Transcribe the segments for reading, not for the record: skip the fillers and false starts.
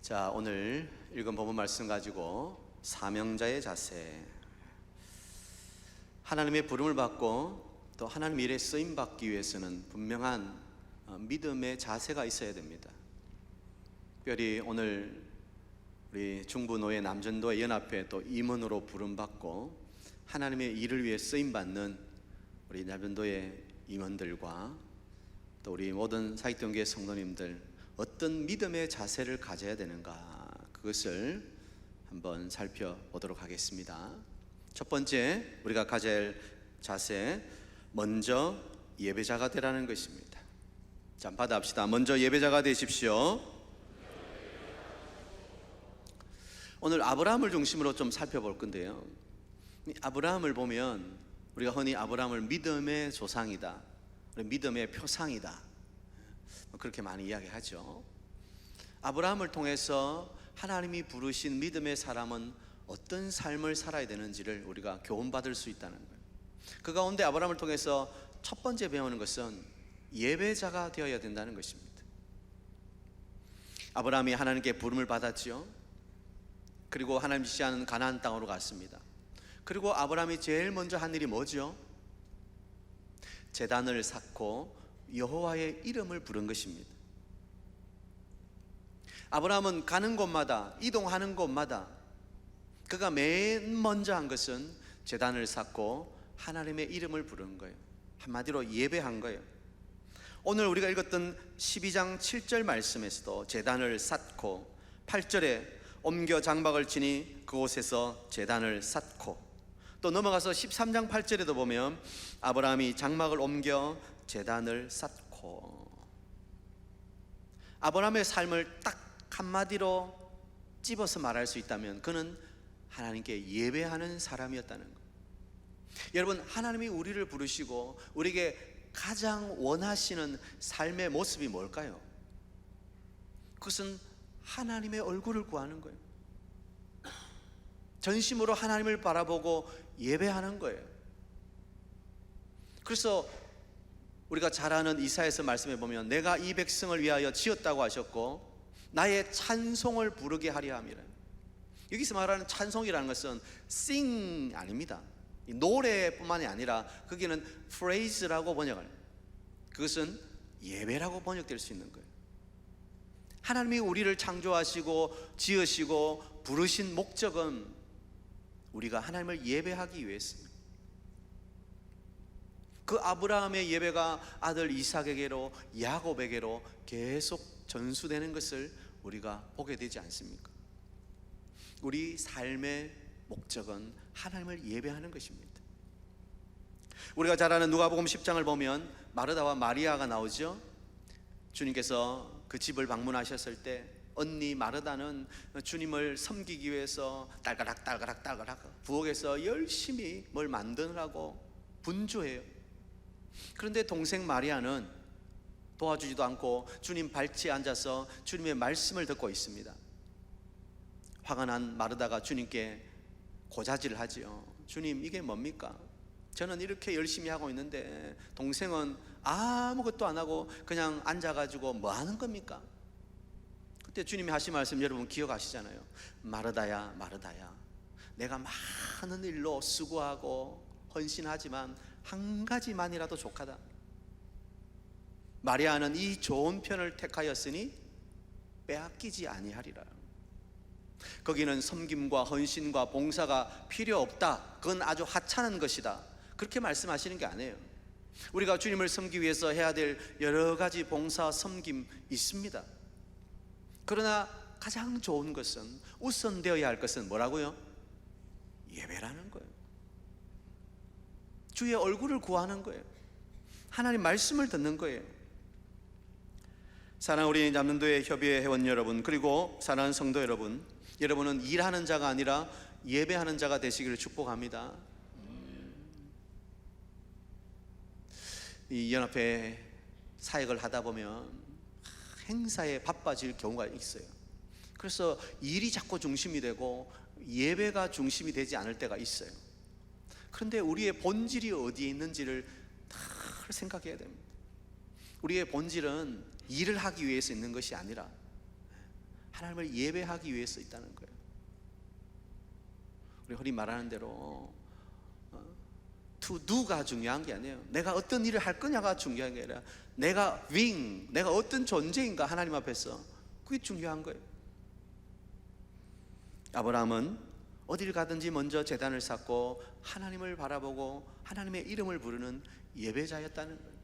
자, 오늘 읽은 본문 말씀 가지고 사명자의 자세, 하나님의 부름을 받고 또 하나님 일에 쓰임 받기 위해서는 분명한 믿음의 자세가 있어야 됩니다. 특별히 오늘 우리 중부노예 남전도회 연합회 또 임원으로 부름 받고 하나님의 일을 위해 쓰임 받는 우리 남전도회 임원들과 또 우리 모든 사익동교회 성도님들, 어떤 믿음의 자세를 가져야 되는가, 그것을 한번 살펴보도록 하겠습니다. 첫 번째 우리가 가져야 할 자세, 먼저 예배자가 되라는 것입니다. 자, 받아합시다. 먼저 예배자가 되십시오. 오늘 아브라함을 중심으로 좀 살펴볼 건데요, 아브라함을 보면 우리가 흔히 아브라함을 믿음의 조상이다, 믿음의 표상이다, 그렇게 많이 이야기하죠. 아브라함을 통해서 하나님이 부르신 믿음의 사람은 어떤 삶을 살아야 되는지를 우리가 교훈받을 수 있다는 거예요. 그 가운데 아브라함을 통해서 첫 번째 배우는 것은 예배자가 되어야 된다는 것입니다. 아브라함이 하나님께 부름을 받았지요. 그리고 하나님 지시하는 가나안 땅으로 갔습니다. 그리고 아브라함이 제일 먼저 한 일이 뭐죠? 제단을 쌓고 여호와의 이름을 부른 것입니다. 아브라함은 가는 곳마다, 이동하는 곳마다 그가 맨 먼저 한 것은 제단을 쌓고 하나님의 이름을 부른 거예요. 한마디로 예배한 거예요. 오늘 우리가 읽었던 12장 7절 말씀에서도 제단을 쌓고, 8절에 옮겨 장막을 치니 그곳에서 제단을 쌓고, 또 넘어가서 13장 8절에도 보면 아브라함이 장막을 옮겨 제단을 쌓고, 아브라함의 삶을 딱 한마디로 찝어서 말할 수 있다면 그는 하나님께 예배하는 사람이었다는 것. 여러분, 하나님이 우리를 부르시고 우리에게 가장 원하시는 삶의 모습이 뭘까요? 그것은 하나님의 얼굴을 구하는 거예요. 전심으로 하나님을 바라보고 예배하는 거예요. 그래서 우리가 잘 아는 이사야서 말씀에 보면 내가 이 백성을 위하여 지었다고 하셨고 나의 찬송을 부르게 하려 함이라. 여기서 말하는 찬송이라는 것은 sing 아닙니다. 노래뿐만이 아니라 거기는 phrase라고 번역을, 그것은 예배라고 번역될 수 있는 거예요. 하나님이 우리를 창조하시고 지으시고 부르신 목적은 우리가 하나님을 예배하기 위해서입니다. 그 아브라함의 예배가 아들 이삭에게로, 야곱에게로 계속 전수되는 것을 우리가 보게 되지 않습니까? 우리 삶의 목적은 하나님을 예배하는 것입니다. 우리가 잘 아는 누가복음 10장을 보면 마르다와 마리아가 나오죠. 주님께서 그 집을 방문하셨을 때 언니 마르다는 주님을 섬기기 위해서 딸가락 부엌에서 열심히 뭘 만드느라고 분주해요. 그런데 동생 마리아는 도와주지도 않고 주님 발치에 앉아서 주님의 말씀을 듣고 있습니다. 화가 난 마르다가 주님께 고자질을 하지요. 주님, 이게 뭡니까? 저는 이렇게 열심히 하고 있는데 동생은 아무것도 안 하고 그냥 앉아가지고 뭐 하는 겁니까? 그때 주님이 하신 말씀 여러분 기억하시잖아요. 마르다야, 마르다야, 내가 많은 일로 수고하고 헌신하지만 한 가지만이라도 족하다. 마리아는 이 좋은 편을 택하였으니 빼앗기지 아니하리라. 거기는 섬김과 헌신과 봉사가 필요 없다, 그건 아주 하찮은 것이다, 그렇게 말씀하시는 게 아니에요. 우리가 주님을 섬기기 위해서 해야 될 여러 가지 봉사, 섬김 있습니다. 그러나 가장 좋은 것은, 우선되어야 할 것은 뭐라고요? 예배라는 거예요. 주의 얼굴을 구하는 거예요. 하나님 말씀을 듣는 거예요. 사랑하는 우리 남전도회 협의회 회원 여러분, 그리고 사랑하는 성도 여러분, 여러분은 일하는 자가 아니라 예배하는 자가 되시기를 축복합니다. 이 연합회 사역을 하다 보면 행사에 바빠질 경우가 있어요. 그래서 일이 자꾸 중심이 되고 예배가 중심이 되지 않을 때가 있어요. 그런데 우리의 본질이 어디에 있는지를 다 생각해야 됩니다. 우리의 본질은 일을 하기 위해서 있는 것이 아니라 하나님을 예배하기 위해서 있다는 거예요. 우리 흔히 말하는 대로 to do가 중요한 게 아니에요. 내가 어떤 일을 할 거냐가 중요한 게 아니라 내가 어떤 존재인가 하나님 앞에서, 그게 중요한 거예요. 아브라함은 어딜 가든지 먼저 제단을 쌓고 하나님을 바라보고 하나님의 이름을 부르는 예배자였다는 거예요.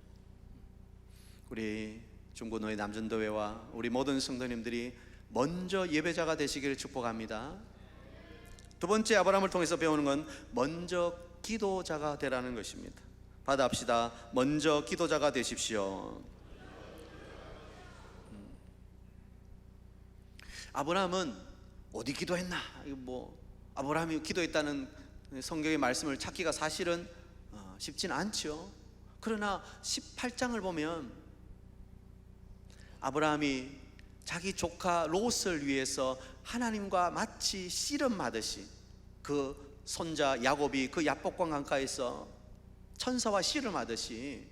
우리 중고노예 남전도회와 우리 모든 성도님들이 먼저 예배자가 되시기를 축복합니다. 두 번째, 아브라함을 통해서 배우는 건 먼저 기도자가 되라는 것입니다. 받아합시다. 먼저 기도자가 되십시오. 아브라함은 어디 기도했나? 아브라함이 기도했다는 성경의 말씀을 찾기가 사실은 쉽지는 않죠. 그러나 18장을 보면 아브라함이 자기 조카 롯을 위해서 하나님과 마치 씨름하듯이, 그 손자 야곱이 그 야복강 강가에서 천사와 씨름하듯이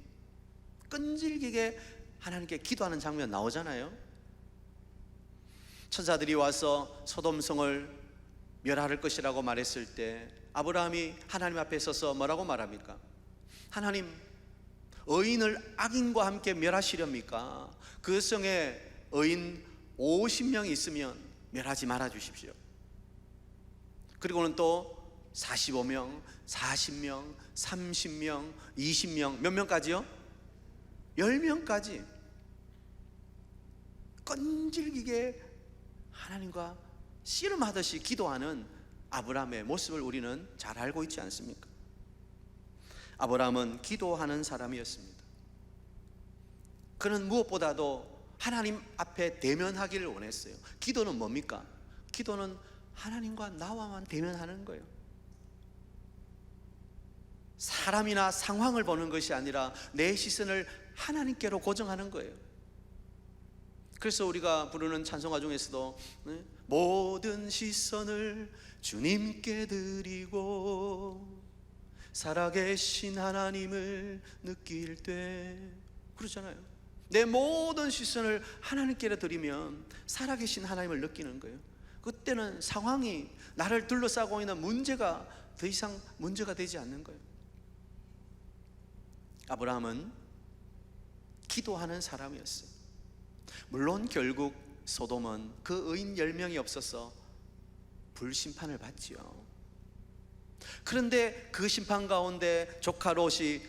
끈질기게 하나님께 기도하는 장면 나오잖아요. 천사들이 와서 소돔성을 멸할 것이라고 말했을 때 아브라함이 하나님 앞에 서서 뭐라고 말합니까? 하나님, 의인을 악인과 함께 멸하시렵니까? 그 성에 의인 50명이 있으면 멸하지 말아 주십시오. 그리고는 또 45명, 40명, 30명, 20명, 몇 명까지요? 10명까지 끈질기게 하나님과 씨름하듯이 기도하는 아브라함의 모습을 우리는 잘 알고 있지 않습니까? 아브라함은 기도하는 사람이었습니다. 그는 무엇보다도 하나님 앞에 대면하기를 원했어요. 기도는 뭡니까? 기도는 하나님과 나와만 대면하는 거예요. 사람이나 상황을 보는 것이 아니라 내 시선을 하나님께로 고정하는 거예요. 그래서 우리가 부르는 찬송가 중에서도 모든 시선을 주님께 드리고 살아계신 하나님을 느낄 때, 그러잖아요. 내 모든 시선을 하나님께 드리면 살아계신 하나님을 느끼는 거예요. 그때는 상황이, 나를 둘러싸고 있는 문제가 더 이상 문제가 되지 않는 거예요. 아브라함은 기도하는 사람이었어요. 물론 결국 소돔은 그 의인 10명이 없어서 불심판을 받지요. 그런데 그 심판 가운데 조카 롯이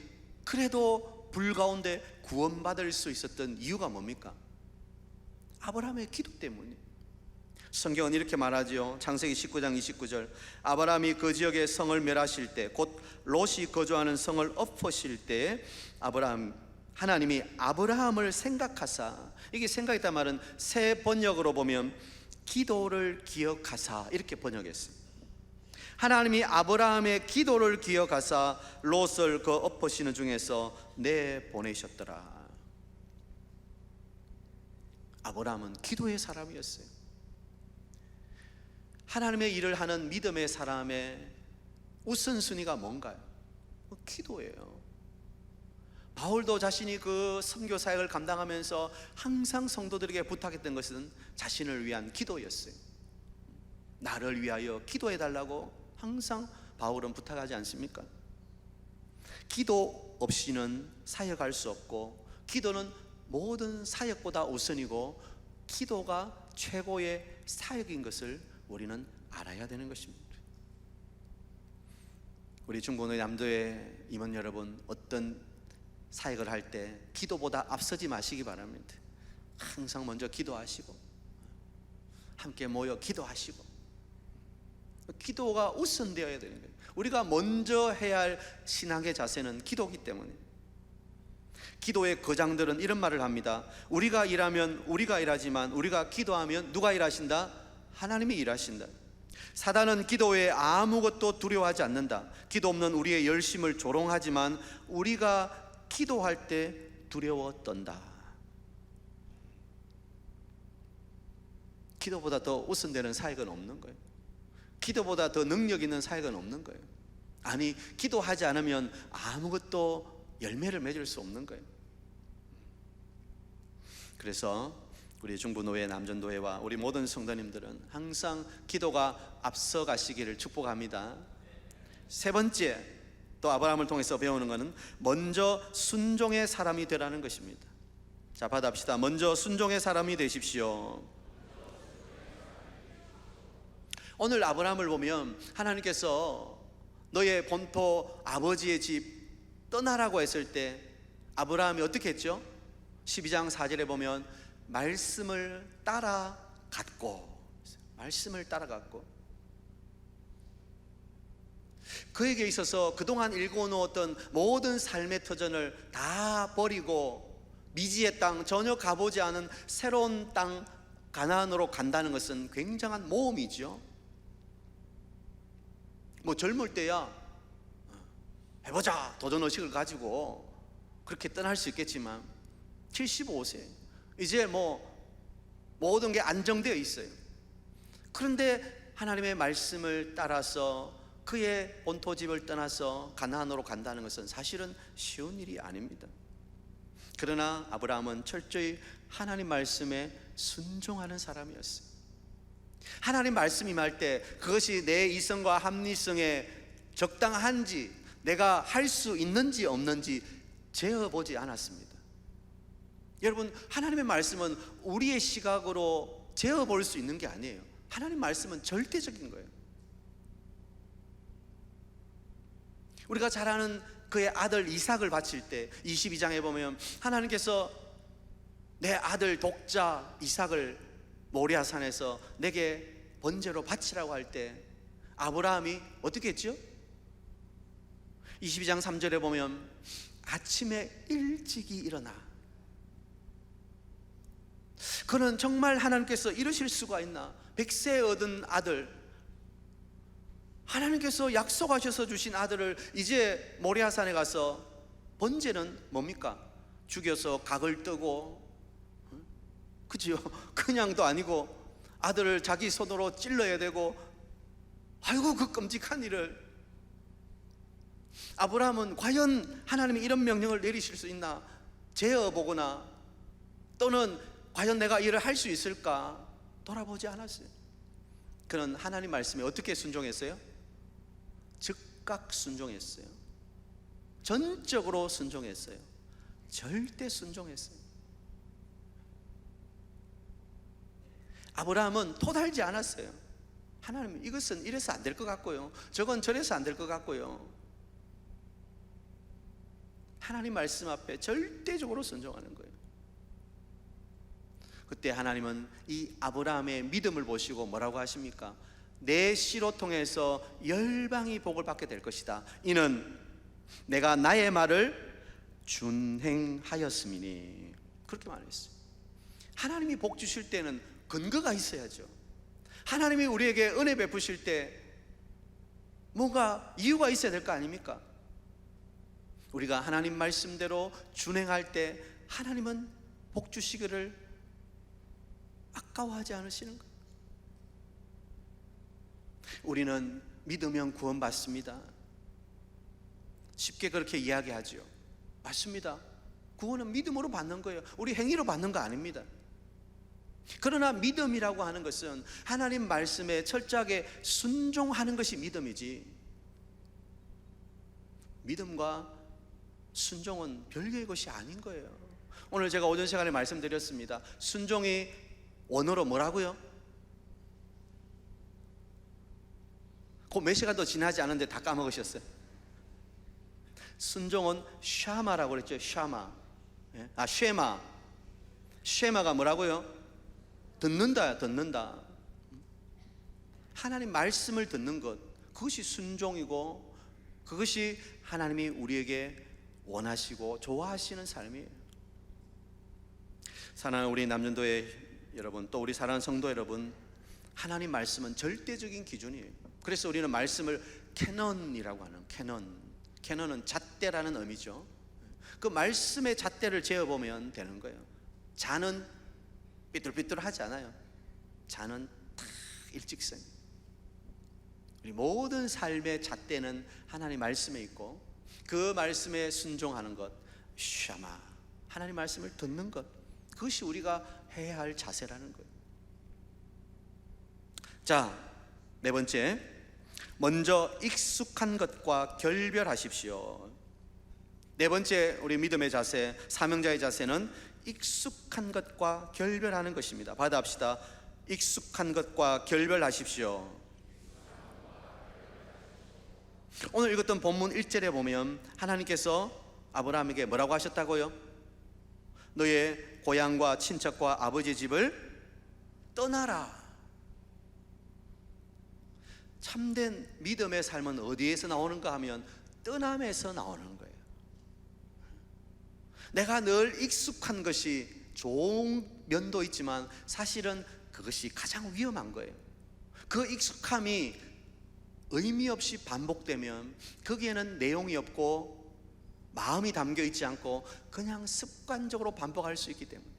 그래도 불 가운데 구원받을 수 있었던 이유가 뭡니까? 아브라함의 기도 때문이에요. 성경은 이렇게 말하지요. 창세기 19장 29절, 아브라함이 그 지역의 성을 멸하실 때, 곧 롯이 거주하는 성을 엎으실 때 하나님이 아브라함을 생각하사, 이게 생각했단 말은 새 번역으로 보면 기도를 기억하사 이렇게 번역했어요. 하나님이 아브라함의 기도를 기억하사 롯을 그 엎으시는 중에서 내보내셨더라. 아브라함은 기도의 사람이었어요. 하나님의 일을 하는 믿음의 사람의 우선순위가 뭔가요? 기도예요. 바울도 자신이 그 선교 사역을 감당하면서 항상 성도들에게 부탁했던 것은 자신을 위한 기도였어요. 나를 위하여 기도해 달라고 항상 바울은 부탁하지 않습니까? 기도 없이는 사역할 수 없고, 기도는 모든 사역보다 우선이고, 기도가 최고의 사역인 것을 우리는 알아야 되는 것입니다. 우리 중고노예 남도의 임원 여러분, 어떤 사역을 할 때 기도보다 앞서지 마시기 바랍니다. 항상 먼저 기도하시고, 함께 모여 기도하시고, 기도가 우선되어야 되는 거예요. 우리가 먼저 해야 할 신앙의 자세는 기도이기 때문에. 기도의 거장들은 이런 말을 합니다. 우리가 일하면 우리가 일하지만 우리가 기도하면 누가 일하신다? 하나님이 일하신다. 사단은 기도에 아무것도 두려워하지 않는다. 기도 없는 우리의 열심을 조롱하지만 우리가 기도할 때 두려워 떤다. 기도보다 더 우선되는 사역은 없는 거예요. 기도보다 더 능력 있는 사역은 없는 거예요. 아니, 기도하지 않으면 아무것도 열매를 맺을 수 없는 거예요. 그래서 우리 중부노회, 남전노회와 우리 모든 성도님들은 항상 기도가 앞서가시기를 축복합니다. 세 번째, 또 아브라함을 통해서 배우는 것은 먼저 순종의 사람이 되라는 것입니다. 자, 받아봅시다. 먼저 순종의 사람이 되십시오. 오늘 아브라함을 보면 하나님께서 너의 본토 아버지의 집 떠나라고 했을 때 아브라함이 어떻게 했죠? 12장 4절에 보면 말씀을 따라갔고, 말씀을 따라갔고, 그에게 있어서 그동안 일궈놓았던 모든 삶의 터전을 다 버리고 미지의 땅, 전혀 가보지 않은 새로운 땅 가나안으로 간다는 것은 굉장한 모험이죠. 뭐 젊을 때야 해보자 도전의식을 가지고 그렇게 떠날 수 있겠지만 75세 이제 뭐 모든 게 안정되어 있어요. 그런데 하나님의 말씀을 따라서 그의 본토집을 떠나서 가나안으로 간다는 것은 사실은 쉬운 일이 아닙니다. 그러나 아브라함은 철저히 하나님 말씀에 순종하는 사람이었어요. 하나님 말씀이 임할 때 그것이 내 이성과 합리성에 적당한지, 내가 할 수 있는지 없는지 재어보지 않았습니다. 여러분, 하나님의 말씀은 우리의 시각으로 재어볼 수 있는 게 아니에요. 하나님 말씀은 절대적인 거예요. 우리가 잘 아는 그의 아들 이삭을 바칠 때 22장에 보면 하나님께서 내 아들 독자 이삭을 모리아산에서 내게 번제로 바치라고 할 때 아브라함이 어떻게 했죠? 22장 3절에 보면 아침에 일찍이 일어나, 그는 정말 하나님께서 이러실 수가 있나, 100세 얻은 아들, 하나님께서 약속하셔서 주신 아들을 이제 모리아산에 가서 번제는 뭡니까? 죽여서 각을 뜨고, 그죠? 그냥도 아니고 아들을 자기 손으로 찔러야 되고, 아이고 그 끔찍한 일을. 아브라함은 과연 하나님이 이런 명령을 내리실 수 있나 재어보거나 또는 과연 내가 일을 할 수 있을까 돌아보지 않았어요. 그는 하나님 말씀에 어떻게 순종했어요? 즉각 순종했어요. 전적으로 순종했어요. 절대 순종했어요. 아브라함은 토달지 않았어요. 하나님, 이것은 이래서 안 될 것 같고요, 저건 저래서 안 될 것 같고요. 하나님 말씀 앞에 절대적으로 순종하는 거예요. 그때 하나님은 이 아브라함의 믿음을 보시고 뭐라고 하십니까? 내 씨로 통해서 열방이 복을 받게 될 것이다. 이는 내가 나의 말을 준행하였음이니. 그렇게 말했어요. 하나님이 복 주실 때는 근거가 있어야죠. 하나님이 우리에게 은혜 베푸실 때 뭔가 이유가 있어야 될 거 아닙니까? 우리가 하나님 말씀대로 준행할 때 하나님은 복 주시기를 아까워하지 않으시는 거예요. 우리는 믿으면 구원받습니다. 쉽게 그렇게 이야기하죠. 맞습니다. 구원은 믿음으로 받는 거예요. 우리 행위로 받는 거 아닙니다. 그러나 믿음이라고 하는 것은 하나님 말씀에 철저하게 순종하는 것이 믿음이지, 믿음과 순종은 별개의 것이 아닌 거예요. 오늘 제가 오전 시간에 말씀드렸습니다. 순종이 원어로 뭐라고요? 그 몇 시간 더 지나지 않은데 다 까먹으셨어요. 순종은 샤마라고 그랬죠. 샤마. 쉐마. 쉐마가 뭐라고요? 듣는다, 듣는다. 하나님 말씀을 듣는 것, 그것이 순종이고 그것이 하나님이 우리에게 원하시고 좋아하시는 삶이에요. 사랑하는 우리 남전도의 여러분, 또 우리 사랑하는 성도 여러분, 하나님 말씀은 절대적인 기준이에요. 그래서 우리는 말씀을 캐논이라고 하는, 캐논은 잣대라는 의미죠. 그 말씀의 잣대를 재어보면 되는 거예요. 자는 삐뚤삐뚤하지 않아요. 자는 딱 일직선. 우리 모든 삶의 잣대는 하나님 말씀에 있고 그 말씀에 순종하는 것, 샤마, 하나님 말씀을 듣는 것, 그것이 우리가 해야 할 자세라는 거예요. 자, 네 번째, 먼저 익숙한 것과 결별하십시오. 네 번째 우리 믿음의 자세, 사명자의 자세는 익숙한 것과 결별하는 것입니다. 받아합시다. 익숙한 것과 결별하십시오. 오늘 읽었던 본문 1절에 보면 하나님께서 아브라함에게 뭐라고 하셨다고요? 너의 고향과 친척과 아버지 집을 떠나라. 참된 믿음의 삶은 어디에서 나오는가 하면 떠남에서 나오는 거예요. 내가 늘 익숙한 것이 좋은 면도 있지만 사실은 그것이 가장 위험한 거예요. 그 익숙함이 의미 없이 반복되면 거기에는 내용이 없고 마음이 담겨 있지 않고 그냥 습관적으로 반복할 수 있기 때문에,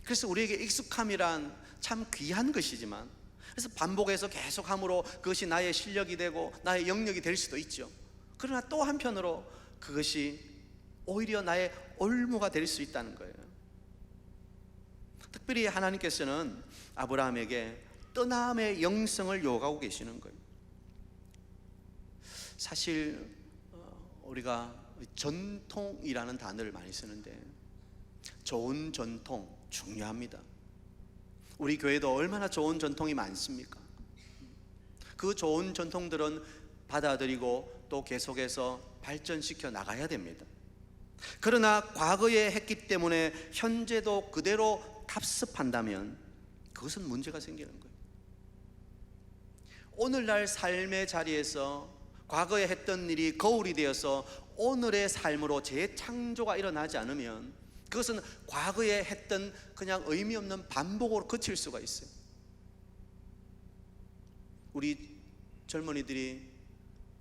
그래서 우리에게 익숙함이란 참 귀한 것이지만, 그래서 반복해서 계속함으로 그것이 나의 실력이 되고 나의 영역이 될 수도 있죠. 그러나 또 한편으로 그것이 오히려 나의 올무가 될 수 있다는 거예요. 특별히 하나님께서는 아브라함에게 떠남의 영성을 요구하고 계시는 거예요. 사실 우리가 전통이라는 단어를 많이 쓰는데 좋은 전통 중요합니다. 우리 교회도 얼마나 좋은 전통이 많습니까? 그 좋은 전통들은 받아들이고 또 계속해서 발전시켜 나가야 됩니다. 그러나 과거에 했기 때문에 현재도 그대로 답습한다면 그것은 문제가 생기는 거예요. 오늘날 삶의 자리에서 과거에 했던 일이 거울이 되어서 오늘의 삶으로 재창조가 일어나지 않으면 그것은 과거에 했던 그냥 의미 없는 반복으로 그칠 수가 있어요. 우리 젊은이들이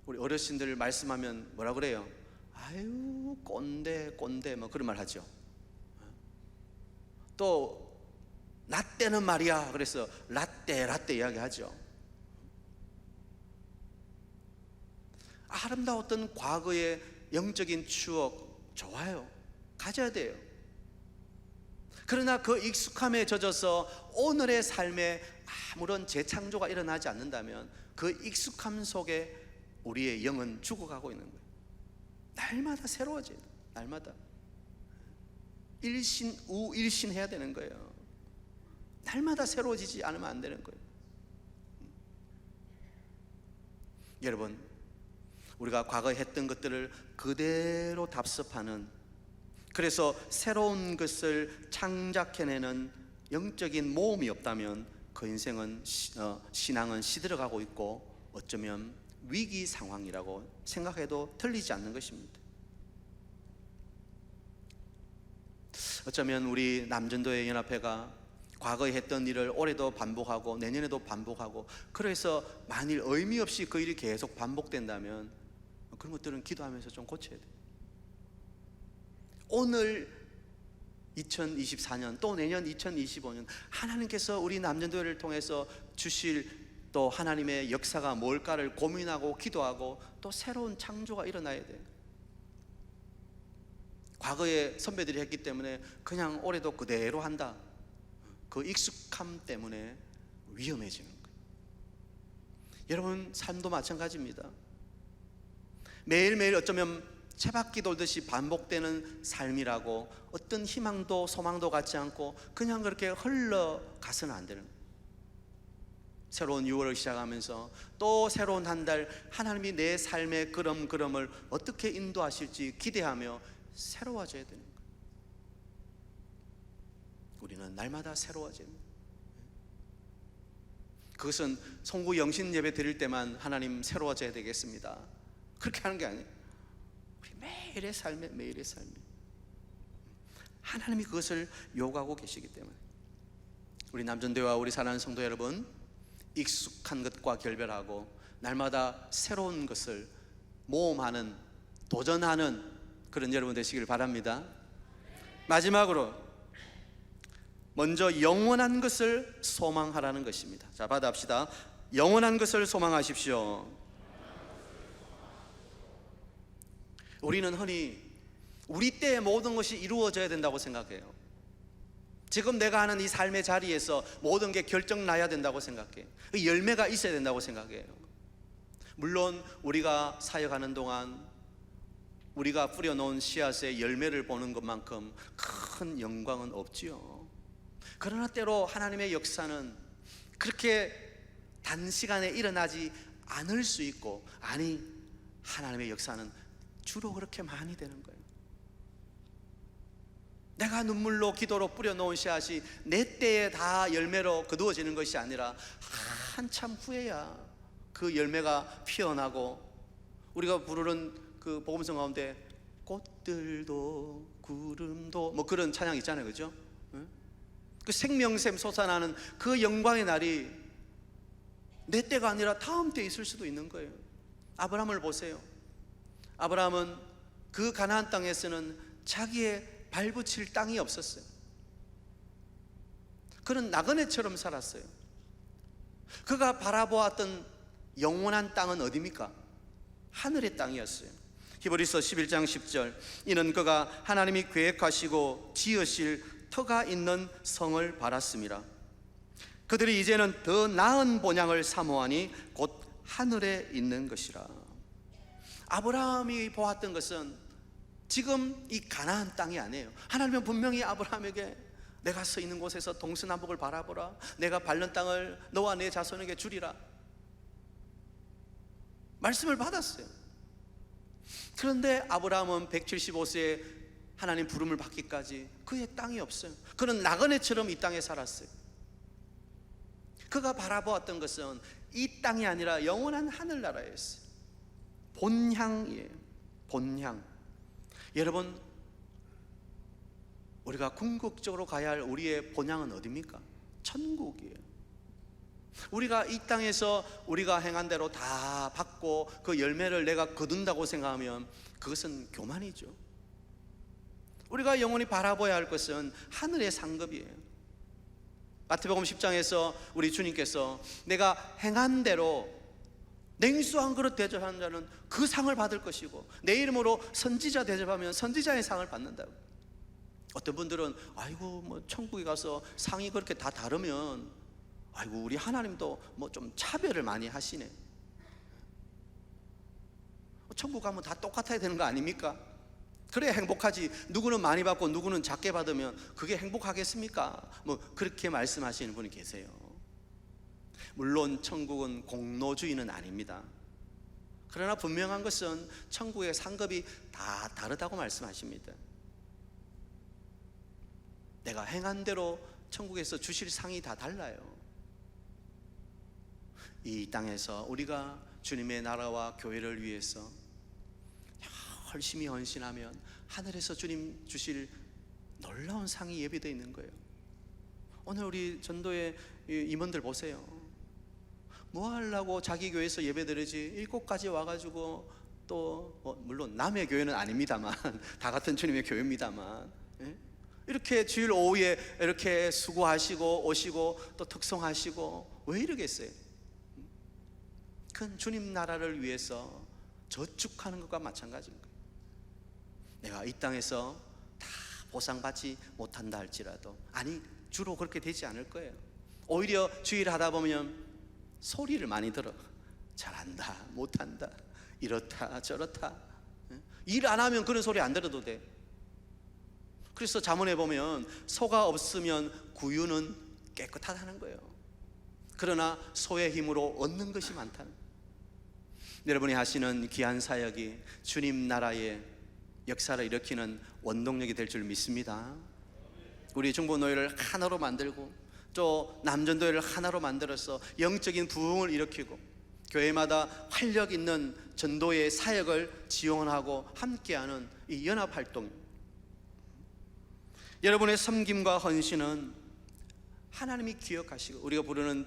우리 어르신들 말씀하면 뭐라 그래요? 아유 꼰대 뭐 그런 말 하죠. 또 나 때는 말이야 그래서 라떼 이야기 하죠. 아름다웠던 과거의 영적인 추억 좋아요, 가져야 돼요. 그러나 그 익숙함에 젖어서 오늘의 삶에 아무런 재창조가 일어나지 않는다면 그 익숙함 속에 우리의 영은 죽어가고 있는 거예요. 날마다 새로워져야 돼요. 날마다 일신 해야 되는 거예요. 날마다 새로워지지 않으면 안 되는 거예요. 여러분, 우리가 과거에 했던 것들을 그대로 답습하는, 그래서 새로운 것을 창작해내는 영적인 모험이 없다면 그 인생은 신앙은 시들어가고 있고 어쩌면 위기 상황이라고 생각해도 틀리지 않는 것입니다. 어쩌면 우리 남전도의 연합회가 과거에 했던 일을 올해도 반복하고 내년에도 반복하고, 그래서 만일 의미 없이 그 일이 계속 반복된다면 그런 것들은 기도하면서 좀 고쳐야 돼요. 오늘 2024년 또 내년 2025년 하나님께서 우리 남전도회를 통해서 주실 또 하나님의 역사가 뭘까를 고민하고 기도하고 또 새로운 창조가 일어나야 돼요. 과거에 선배들이 했기 때문에 그냥 올해도 그대로 한다, 그 익숙함 때문에 위험해지는 거예요. 여러분 삶도 마찬가지입니다. 매일매일 어쩌면 채바퀴 돌듯이 반복되는 삶이라고 어떤 희망도 소망도 갖지 않고 그냥 그렇게 흘러가서는 안 되는 거예요. 새로운 6월을 시작하면서 또 새로운 한 달 하나님이 내 삶의 걸음걸음을 어떻게 인도하실지 기대하며 새로워져야 되는 거예요. 우리는 날마다 새로워져야 됩니다. 그것은 송구 영신 예배 드릴 때만 하나님 새로워져야 되겠습니다, 그렇게 하는 게 아니에요. 우리 매일의 삶에 하나님이 그것을 요구하고 계시기 때문에 우리 남전도와 우리 사랑하는 성도 여러분, 익숙한 것과 결별하고 날마다 새로운 것을 모험하는, 도전하는 그런 여러분 되시길 바랍니다. 마지막으로 먼저 영원한 것을 소망하라는 것입니다. 자, 받아합시다. 영원한 것을 소망하십시오. 우리는 흔히 우리 때에 모든 것이 이루어져야 된다고 생각해요. 지금 내가 하는 이 삶의 자리에서 모든 게 결정 나야 된다고 생각해요. 그 열매가 있어야 된다고 생각해요. 물론 우리가 사역하는 동안 우리가 뿌려놓은 씨앗의 열매를 보는 것만큼 큰 영광은 없지요. 그러나 때로 하나님의 역사는 그렇게 단시간에 일어나지 않을 수 있고, 아니, 하나님의 역사는 주로 그렇게 많이 되는 거예요. 내가 눈물로 기도로 뿌려놓은 씨앗이 내 때에 다 열매로 거두어지는 것이 아니라 한참 후에야 그 열매가 피어나고, 우리가 부르는 그 복음성 가운데 꽃들도 구름도 뭐 그런 찬양 있잖아요, 그죠? 그 생명샘 솟아나는 그 영광의 날이 내 때가 아니라 다음 때에 있을 수도 있는 거예요. 아브라함을 보세요. 아브라함은 그 가나안 땅에서는 자기의 발붙일 땅이 없었어요. 그는 나그네처럼 살았어요. 그가 바라보았던 영원한 땅은 어디입니까? 하늘의 땅이었어요. 히브리서 11장 10절, 이는 그가 하나님이 계획하시고 지으실 터가 있는 성을 바랐습니다. 그들이 이제는 더 나은 본향을 사모하니 곧 하늘에 있는 것이라. 아브라함이 보았던 것은 지금 이 가나안 땅이 아니에요. 하나님은 분명히 아브라함에게 내가 서 있는 곳에서 동서남북을 바라보라, 내가 밟는 땅을 너와 내 자손에게 주리라 말씀을 받았어요. 그런데 아브라함은 175세에 하나님 부름을 받기까지 그의 땅이 없어요. 그는 나그네처럼 이 땅에 살았어요. 그가 바라보았던 것은 이 땅이 아니라 영원한 하늘나라였어요. 본향이에요. 본향. 여러분, 우리가 궁극적으로 가야 할 우리의 본향은 어디입니까? 천국이에요. 우리가 이 땅에서 우리가 행한 대로 다 받고 그 열매를 내가 거둔다고 생각하면 그것은 교만이죠. 우리가 영원히 바라봐야 할 것은 하늘의 상급이에요. 마태복음 10장에서 우리 주님께서 내가 행한 대로 냉수 한 그릇 대접하는 자는 그 상을 받을 것이고, 내 이름으로 선지자 대접하면 선지자의 상을 받는다고. 어떤 분들은 아이고 뭐 천국에 가서 상이 그렇게 다 다르면 아이고 우리 하나님도 뭐 좀 차별을 많이 하시네. 천국 가면 다 똑같아야 되는 거 아닙니까? 그래야 행복하지. 누구는 많이 받고 누구는 작게 받으면 그게 행복하겠습니까? 뭐 그렇게 말씀하시는 분이 계세요. 물론 천국은 공로주의는 아닙니다. 그러나 분명한 것은 천국의 상급이 다 다르다고 말씀하십니다. 내가 행한 대로 천국에서 주실 상이 다 달라요. 이 땅에서 우리가 주님의 나라와 교회를 위해서 열심히 헌신하면 하늘에서 주님 주실 놀라운 상이 예비되어 있는 거예요. 오늘 우리 전도의 임원들 보세요. 뭐 하려고 자기 교회에서 예배드리지 7가지 와가지고 또 물론 남의 교회는 아닙니다만 다 같은 주님의 교회입니다만, 이렇게 주일 오후에 이렇게 수고하시고 오시고 또 특송하시고 왜 이러겠어요? 큰 주님 나라를 위해서 저축하는 것과 마찬가지인 거예요. 내가 이 땅에서 다 보상받지 못한다 할지라도, 아니 주로 그렇게 되지 않을 거예요. 오히려 주일 하다 보면 소리를 많이 들어. 잘한다, 못한다, 이렇다 저렇다. 일 안 하면 그런 소리 안 들어도 돼. 그래서 잠언에 보면 소가 없으면 구유는 깨끗하다는 거예요. 그러나 소의 힘으로 얻는 것이 많다는 거예요. 여러분이 하시는 귀한 사역이 주님 나라의 역사를 일으키는 원동력이 될 줄 믿습니다. 우리 중보노예를 하나로 만들고 또 남전도회를 하나로 만들어서 영적인 부흥을 일으키고 교회마다 활력 있는 전도의 사역을 지원하고 함께하는 이 연합활동, 여러분의 섬김과 헌신은 하나님이 기억하시고, 우리가 부르는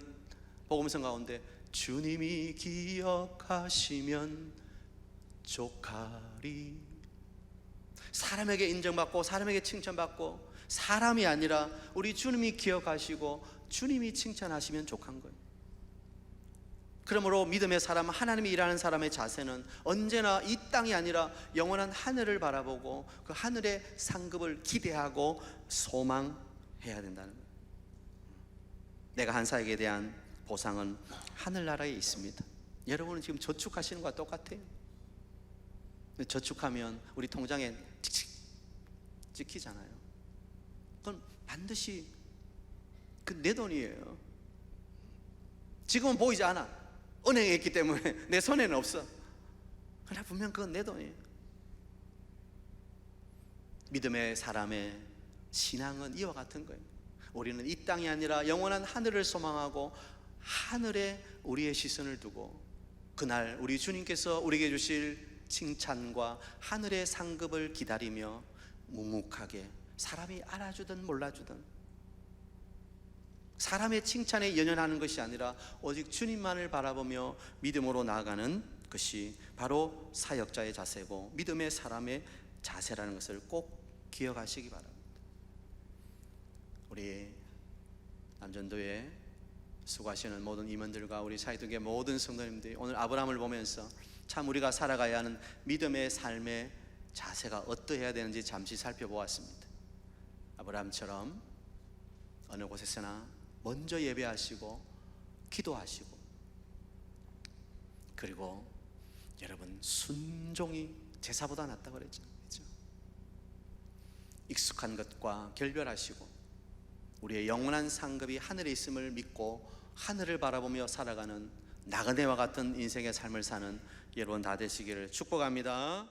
복음성 가운데 주님이 기억하시면 족하리. 사람에게 인정받고 사람에게 칭찬받고 사람이 아니라 우리 주님이 기억하시고 주님이 칭찬하시면 족한 거예요. 그러므로 믿음의 사람, 하나님이 일하는 사람의 자세는 언제나 이 땅이 아니라 영원한 하늘을 바라보고 그 하늘의 상급을 기대하고 소망해야 된다는 거예요. 내가 한 사역에 대한 보상은 하늘나라에 있습니다. 여러분은 지금 저축하시는 것과 똑같아요. 저축하면 우리 통장에 칙칙 찍히잖아요. 그건 반드시 그 내 돈이에요. 지금은 보이지 않아. 은행에 있기 때문에 내 손에는 없어. 그러나 분명 그건 내 돈이에요. 믿음의 사람의 신앙은 이와 같은 거예요. 우리는 이 땅이 아니라 영원한 하늘을 소망하고 하늘에 우리의 시선을 두고 그날 우리 주님께서 우리에게 주실 칭찬과 하늘의 상급을 기다리며 묵묵하게, 사람이 알아주든 몰라주든 사람의 칭찬에 연연하는 것이 아니라 오직 주님만을 바라보며 믿음으로 나아가는 것이 바로 사역자의 자세고 믿음의 사람의 자세라는 것을 꼭 기억하시기 바랍니다. 우리 남전도에 수고하시는 모든 임원들과 우리 사이동의 모든 성도님들이 오늘 아브라함을 보면서 참 우리가 살아가야 하는 믿음의 삶의 자세가 어떠해야 되는지 잠시 살펴보았습니다. 아브라함처럼 어느 곳에서나 먼저 예배하시고 기도하시고, 그리고 여러분 순종이 제사보다 낫다고 그랬죠. 그렇죠? 익숙한 것과 결별하시고 우리의 영원한 상급이 하늘에 있음을 믿고 하늘을 바라보며 살아가는 나그네와 같은 인생의 삶을 사는 여러분 다 되시기를 축복합니다.